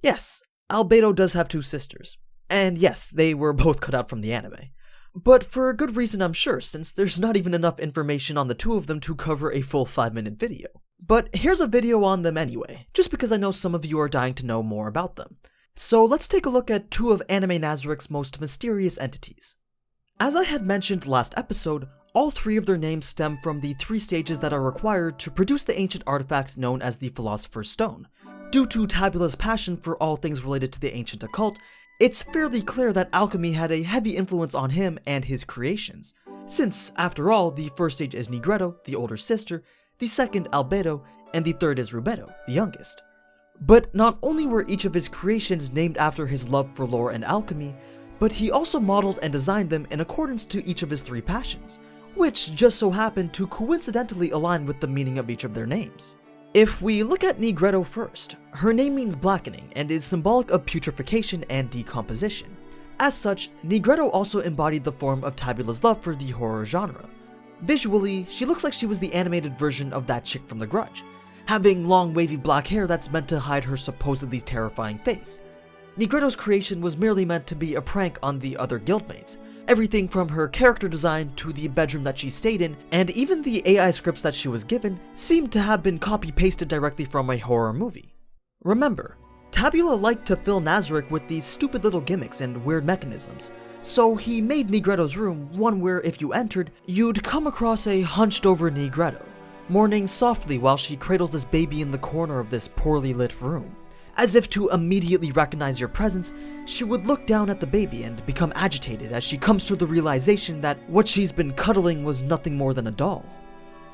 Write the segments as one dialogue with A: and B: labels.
A: Yes, Albedo does have two sisters. And yes, they were both cut out from the anime. But for a good reason, I'm sure, since there's not even enough information on the two of them to cover a full 5-minute video. But here's a video on them anyway, just because I know some of you are dying to know more about them. So let's take a look at two of Anime Nazarick's most mysterious entities. As I had mentioned last episode, all three of their names stem from the 3 stages that are required to produce the ancient artifact known as the Philosopher's Stone. Due to Tabula's passion for all things related to the ancient occult, it's fairly clear that alchemy had a heavy influence on him and his creations, since, after all, the first stage is Negredo, the older sister, the second Albedo, and the third is Rubedo, the youngest. But not only were each of his creations named after his love for lore and alchemy, but he also modeled and designed them in accordance to each of his 3 passions, which just so happened to coincidentally align with the meaning of each of their names. If we look at Negredo first, her name means blackening and is symbolic of putrefaction and decomposition. As such, Negredo also embodied the form of Tabula's love for the horror genre. Visually, she looks like she was the animated version of that chick from The Grudge, having long wavy black hair that's meant to hide her supposedly terrifying face. Negredo's creation was merely meant to be a prank on the other guildmates. Everything from her character design to the bedroom that she stayed in, and even the AI scripts that she was given, seemed to have been copy-pasted directly from a horror movie. Remember, Tabula liked to fill Nazarick with these stupid little gimmicks and weird mechanisms, so he made Negredo's room one where if you entered, you'd come across a hunched-over Negredo, mourning softly while she cradles this baby in the corner of this poorly lit room. As if to immediately recognize your presence, she would look down at the baby and become agitated as she comes to the realization that what she's been cuddling was nothing more than a doll.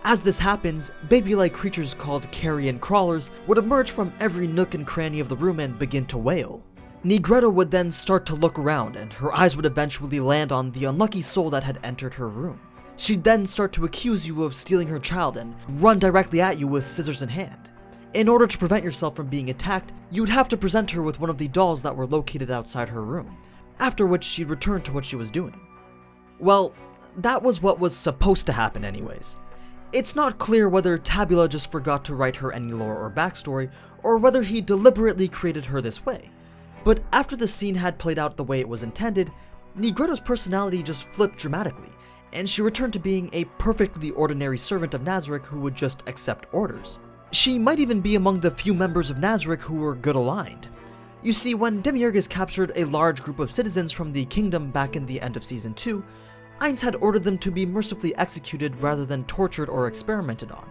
A: As this happens, baby-like creatures called carrion crawlers would emerge from every nook and cranny of the room and begin to wail. Negredo would then start to look around, and her eyes would eventually land on the unlucky soul that had entered her room. She'd then start to accuse you of stealing her child and run directly at you with scissors in hand. In order to prevent yourself from being attacked, you'd have to present her with one of the dolls that were located outside her room, after which she'd return to what she was doing. Well, that was what was supposed to happen anyways. It's not clear whether Tabula just forgot to write her any lore or backstory, or whether he deliberately created her this way. But after the scene had played out the way it was intended, Negredo's personality just flipped dramatically, and she returned to being a perfectly ordinary servant of Nazarick who would just accept orders. She might even be among the few members of Nazarick who were good aligned. You see, when Demiurgus captured a large group of citizens from the kingdom back in the end of Season 2, Ainz had ordered them to be mercifully executed rather than tortured or experimented on.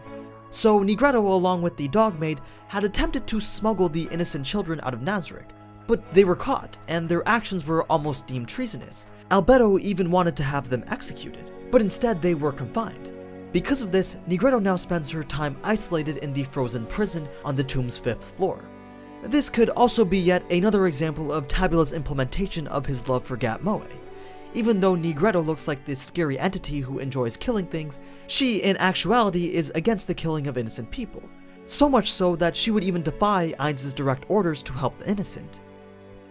A: So Negredo, along with the dogmaid, had attempted to smuggle the innocent children out of Nazarick, but they were caught, and their actions were almost deemed treasonous. Albedo even wanted to have them executed, but instead they were confined. Because of this, Negredo now spends her time isolated in the frozen prison on the tomb's 5th floor. This could also be yet another example of Tabula's implementation of his love for Gat Moe. Even though Negredo looks like this scary entity who enjoys killing things, she in actuality is against the killing of innocent people. So much so that she would even defy Ainz's direct orders to help the innocent.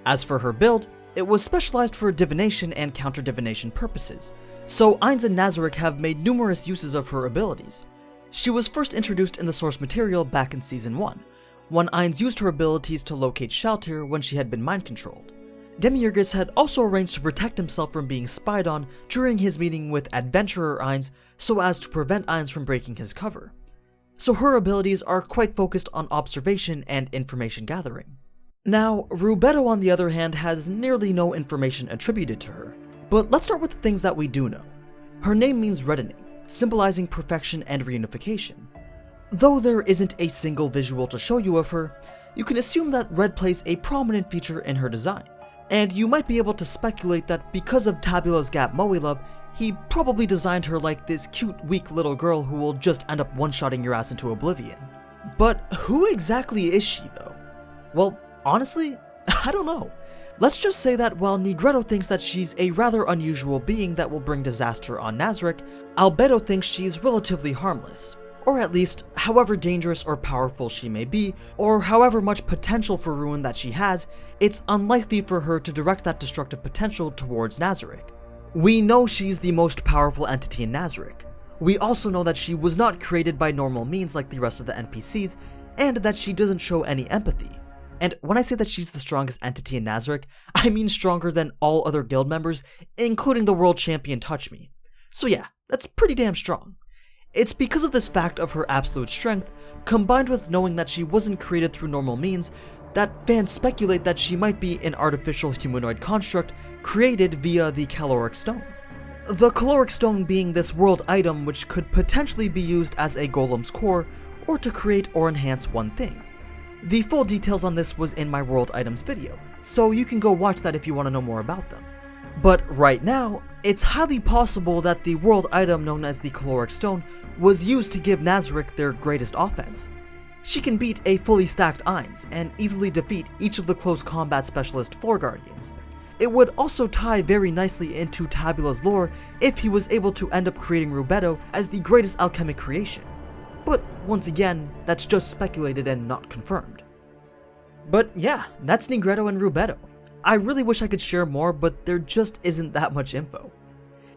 A: As for her build, it was specialized for divination and counter-divination purposes, so Ainz and Nazarick have made numerous uses of her abilities. She was first introduced in the source material back in Season 1, when Ainz used her abilities to locate shelter when she had been mind-controlled. Demiurgus had also arranged to protect himself from being spied on during his meeting with adventurer Ainz so as to prevent Ainz from breaking his cover. So her abilities are quite focused on observation and information gathering. Now, Rubedo on the other hand has nearly no information attributed to her. But let's start with the things that we do know. Her name means reddening, symbolizing perfection and reunification. Though there isn't a single visual to show you of her, you can assume that red plays a prominent feature in her design. And you might be able to speculate that because of Tabula's Gat Moe love, he probably designed her like this cute, weak little girl who will just end up one-shotting your ass into oblivion. But who exactly is she though? Well, honestly, I don't know. Let's just say that while Negredo thinks that she's a rather unusual being that will bring disaster on Nazarick, Albedo thinks she's relatively harmless. Or at least, however dangerous or powerful she may be, or however much potential for ruin that she has, it's unlikely for her to direct that destructive potential towards Nazarick. We know she's the most powerful entity in Nazarick. We also know that she was not created by normal means like the rest of the NPCs, and that she doesn't show any empathy. And when I say that she's the strongest entity in Nazarick, I mean stronger than all other guild members, including the world champion Touch Me. So yeah, that's pretty damn strong. It's because of this fact of her absolute strength, combined with knowing that she wasn't created through normal means, that fans speculate that she might be an artificial humanoid construct created via the caloric stone. The caloric stone being this world item which could potentially be used as a golem's core, or to create or enhance one thing. The full details on this was in my world items video, so you can go watch that if you want to know more about them. But right now, it's highly possible that the world item known as the caloric stone was used to give Nazarick their greatest offense. She can beat a fully stacked Ainz and easily defeat each of the close combat specialist floor guardians. It would also tie very nicely into Tabula's lore if he was able to end up creating Rubedo as the greatest alchemic creation. But once again, that's just speculated and not confirmed. But yeah, that's Negredo and Rubedo. I really wish I could share more, but there just isn't that much info.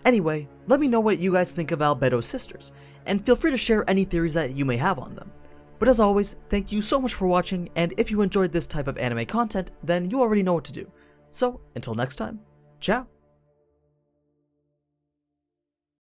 A: Anyway, let me know what you guys think of ALBEDO'S sisters, and feel free to share any theories that you may have on them. But as always, thank you so much for watching, and if you enjoyed this type of anime content, then you already know what to do. So, until next time, ciao!